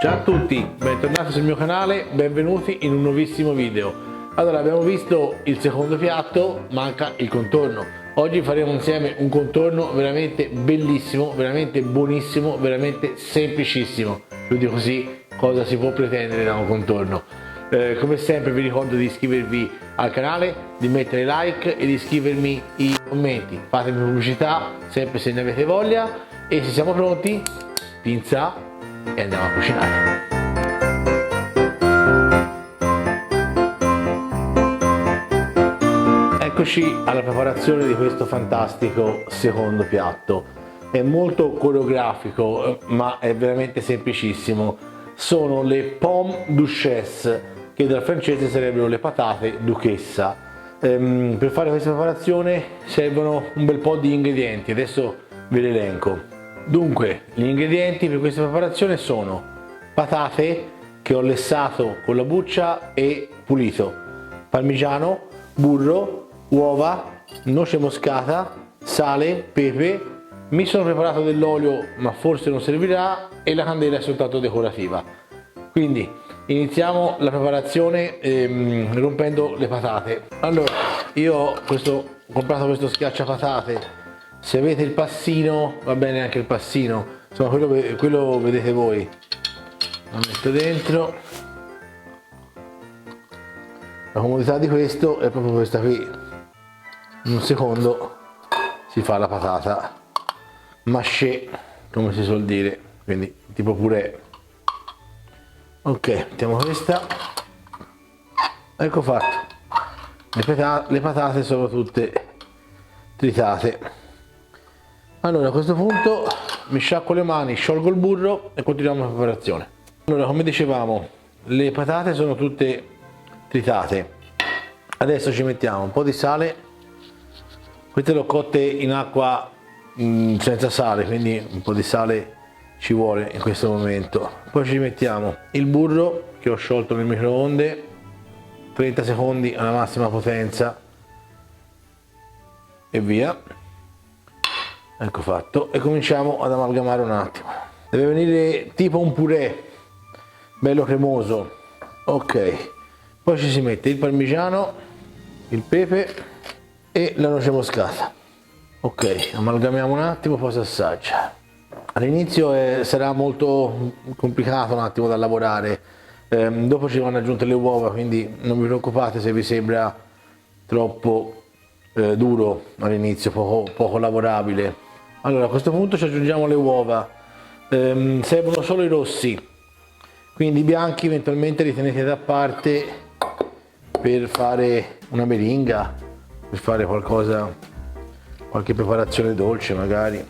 Ciao a tutti, bentornati sul mio canale, benvenuti in un nuovissimo video. Allora, abbiamo visto il secondo piatto, manca il contorno. Oggi faremo insieme un contorno veramente bellissimo, veramente buonissimo, veramente semplicissimo. Più di così cosa si può pretendere da un contorno? Come sempre vi ricordo di iscrivervi al canale, di mettere like e di scrivermi i commenti. Fatemi pubblicità sempre se ne avete voglia e se siamo pronti, pinza e andiamo a cucinare. Eccoci alla preparazione di questo fantastico secondo piatto. È molto coreografico ma è veramente semplicissimo. Sono le pommes duchesse, che dal francese sarebbero le patate duchessa. Per fare questa preparazione servono un bel po' di ingredienti, adesso ve li elenco. Dunque, gli ingredienti per questa preparazione sono patate che ho lessato con la buccia e pulito, parmigiano, burro, uova, noce moscata, sale, pepe. Mi sono preparato dell'olio ma forse non servirà e la candela è soltanto decorativa. Quindi iniziamo la preparazione rompendo le patate. Allora, io ho comprato questo schiacciapatate. Se avete il passino va bene anche il passino, insomma quello vedete voi. Lo metto dentro. La comodità di questo è proprio questa qui. In un secondo si fa la patata mâché, come si suol dire, quindi tipo purè. Ok, mettiamo questa. Ecco fatto. Le patate sono tutte tritate. Allora, a questo punto mi sciacquo le mani, sciolgo il burro e continuiamo la preparazione. Allora, come dicevamo, le patate sono tutte tritate. Adesso ci mettiamo un po' di sale. Queste le ho cotte in acqua senza sale, quindi un po' di sale ci vuole in questo momento. Poi ci mettiamo il burro che ho sciolto nel microonde, 30 secondi alla massima potenza e via. Ecco fatto, e cominciamo ad amalgamare un attimo. Deve venire tipo un purè bello cremoso. Ok, poi ci si mette il parmigiano, il pepe e la noce moscata. Ok, amalgamiamo un attimo, poi si assaggia. All'inizio sarà molto complicato un attimo da lavorare, dopo ci vanno aggiunte le uova, quindi non vi preoccupate se vi sembra troppo duro all'inizio, poco lavorabile. Allora, a questo punto ci aggiungiamo le uova. Servono solo i rossi, quindi i bianchi eventualmente li tenete da parte per fare una meringa, per fare qualcosa, qualche preparazione dolce magari,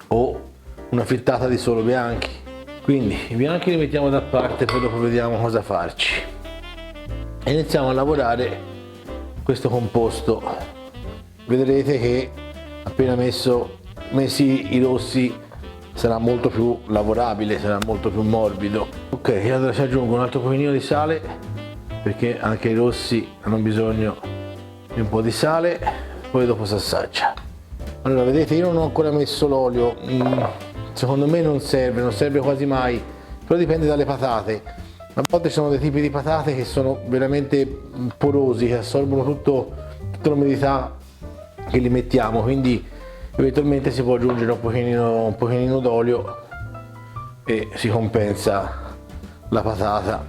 o una frittata di solo bianchi. Quindi i bianchi li mettiamo da parte, poi dopo vediamo cosa farci. E iniziamo a lavorare questo composto. Vedrete che appena messi i rossi sarà molto più lavorabile, sarà molto più morbido. Ok, allora ci aggiungo un altro pochino di sale, perché anche i rossi hanno bisogno di un po' di sale, poi dopo si assaggia. Allora, vedete, io non ho ancora messo l'olio, secondo me non serve quasi mai, però dipende dalle patate. A volte ci sono dei tipi di patate che sono veramente porosi, che assorbono tutta l'umidità che li mettiamo, quindi eventualmente si può aggiungere un pochino d'olio e si compensa la patata.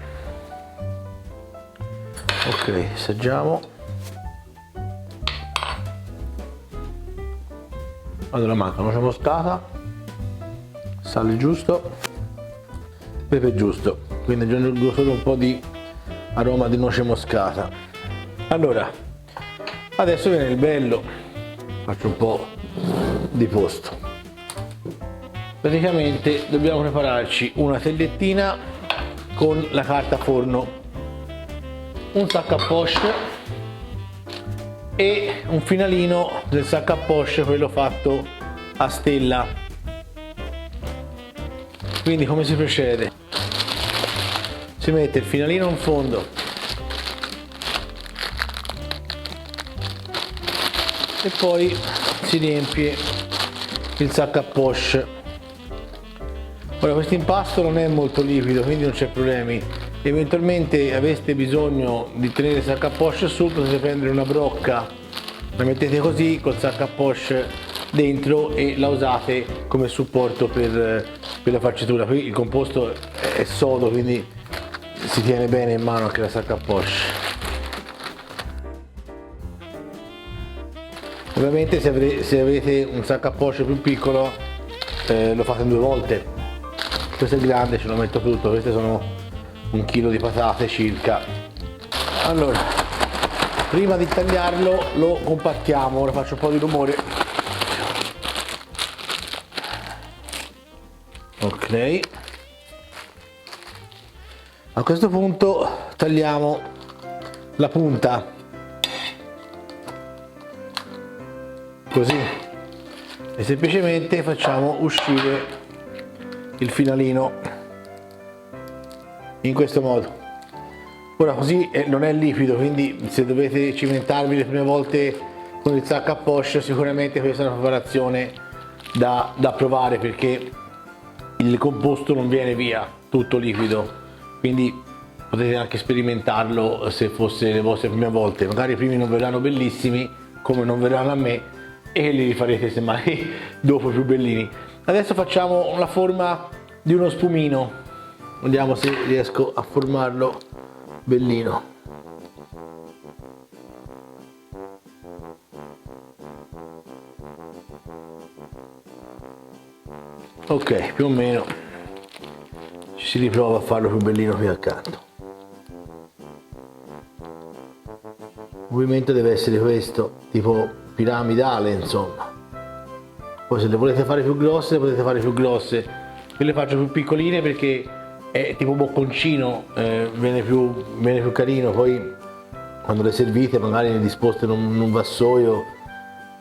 Ok, assaggiamo. Allora, manca noce moscata, sale giusto, pepe giusto, quindi aggiungo solo un po' di aroma di noce moscata. Allora, adesso viene il bello, faccio un po' di posto. Praticamente dobbiamo prepararci una tagliettina con la carta forno, un sac à poche e un finalino del sac à poche, quello fatto a stella. Quindi come si procede? Si mette il finalino in fondo e poi si riempie il sac à poche Ora questo impasto non è molto liquido, quindi non c'è problemi. Eventualmente aveste bisogno di tenere il sac à poche su, potete prendere una brocca, la mettete così col sac à poche dentro e la usate come supporto per la farcitura. Qui il composto è sodo, quindi si tiene bene in mano anche la sac à poche. Ovviamente se avete un sac à poche più piccolo lo fate in 2 volte. Questo è grande, ce lo metto tutto. Queste sono 1 chilo di patate circa. Allora, prima di tagliarlo lo compattiamo. Ora faccio un po' di rumore. Ok, a questo punto tagliamo la punta così e semplicemente facciamo uscire il finalino in questo modo. Ora così non è liquido, quindi se dovete cimentarvi le prime volte con il sac à poche sicuramente questa è una preparazione da provare, perché il composto non viene via tutto liquido, quindi potete anche sperimentarlo se fosse le vostre prime volte. Magari i primi non verranno bellissimi come non verranno a me e li rifarete semmai dopo più bellini. Adesso facciamo la forma di uno spumino, vediamo se riesco a formarlo bellino. Ok, più o meno ci si riprova a farlo più bellino qui accanto. Il movimento deve essere questo, tipo piramidale, insomma. Poi se le volete fare più grosse, potete fare più grosse. Io le faccio più piccoline perché è tipo bocconcino, viene più carino. Poi quando le servite magari ne disposte in un vassoio,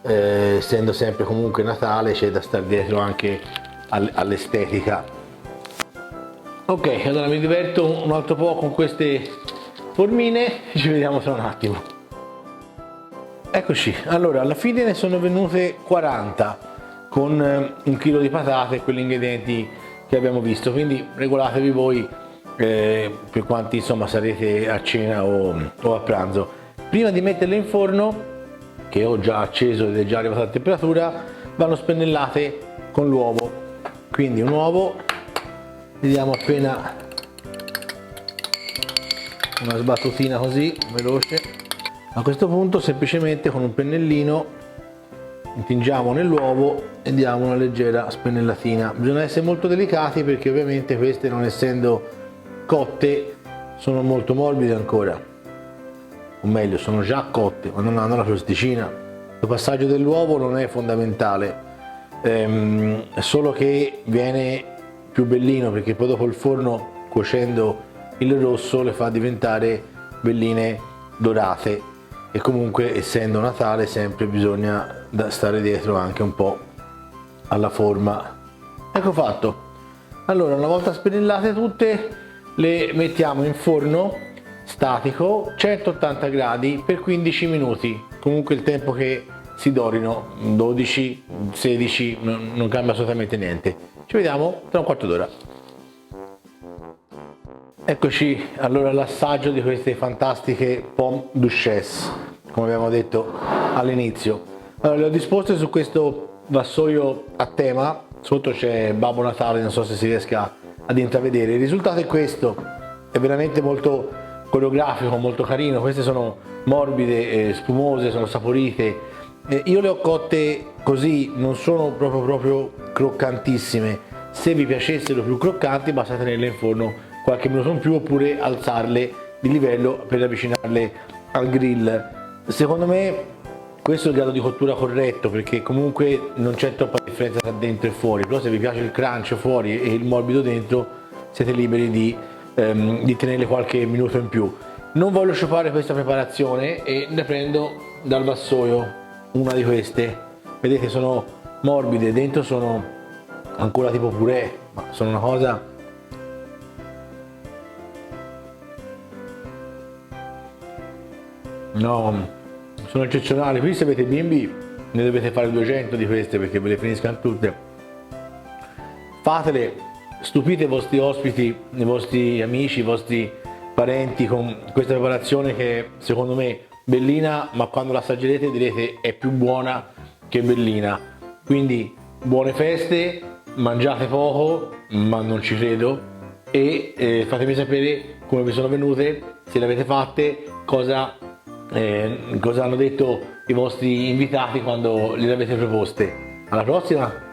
essendo sempre comunque Natale, c'è da stare dietro anche all'estetica. Ok, allora mi diverto un altro po' con queste formine, ci vediamo tra un attimo. Eccoci, allora alla fine ne sono venute 40 con 1 chilo di patate e quegli ingredienti che abbiamo visto, quindi regolatevi voi per quanti insomma sarete a cena o a pranzo. Prima di metterle in forno, che ho già acceso ed è già arrivata a temperatura, vanno spennellate con l'uovo. Quindi un uovo, vediamo appena una sbattutina così veloce. A questo punto semplicemente con un pennellino intingiamo nell'uovo e diamo una leggera spennellatina. Bisogna essere molto delicati perché ovviamente queste, non essendo cotte, sono molto morbide ancora, o meglio sono già cotte ma non hanno la crosticina. Il passaggio dell'uovo non è fondamentale, solo che viene più bellino perché poi dopo il forno, cuocendo il rosso, le fa diventare belline dorate. E comunque essendo Natale sempre bisogna stare dietro anche un po' alla forma. Ecco fatto. Allora, una volta spennellate tutte, le mettiamo in forno statico 180 gradi per 15 minuti, comunque il tempo che si dorino, 12, 16, non cambia assolutamente niente. Ci vediamo tra un quarto d'ora. Eccoci allora l'assaggio di queste fantastiche pomme duchesse, come abbiamo detto all'inizio. Allora, le ho disposte su questo vassoio a tema, sotto c'è Babbo Natale, non so se si riesca ad intravedere. Il risultato è questo, è veramente molto coreografico, molto carino. Queste sono morbide, spumose, sono saporite. Io le ho cotte così, non sono proprio croccantissime. Se vi piacessero più croccanti basta tenerle in forno qualche minuto in più oppure alzarle di livello per avvicinarle al grill. Secondo me questo è il grado di cottura corretto, perché comunque non c'è troppa differenza tra dentro e fuori, però se vi piace il crunch fuori e il morbido dentro siete liberi di tenerle qualche minuto in più. Non voglio sciupare questa preparazione e ne prendo dal vassoio una di queste. Vedete, sono morbide, dentro sono ancora tipo purè, ma sono una cosa no, sono eccezionali. Qui se avete bimbi ne dovete fare 200 di queste perché ve le finiscano tutte. Fatele stupite i vostri ospiti, i vostri amici, i vostri parenti con questa preparazione che secondo me è bellina, ma quando la assaggerete direte è più buona che bellina. Quindi buone feste, mangiate poco, ma non ci credo, e fatemi sapere come vi sono venute, se le avete fatte, cosa hanno detto i vostri invitati quando gliele avete proposte. Alla prossima!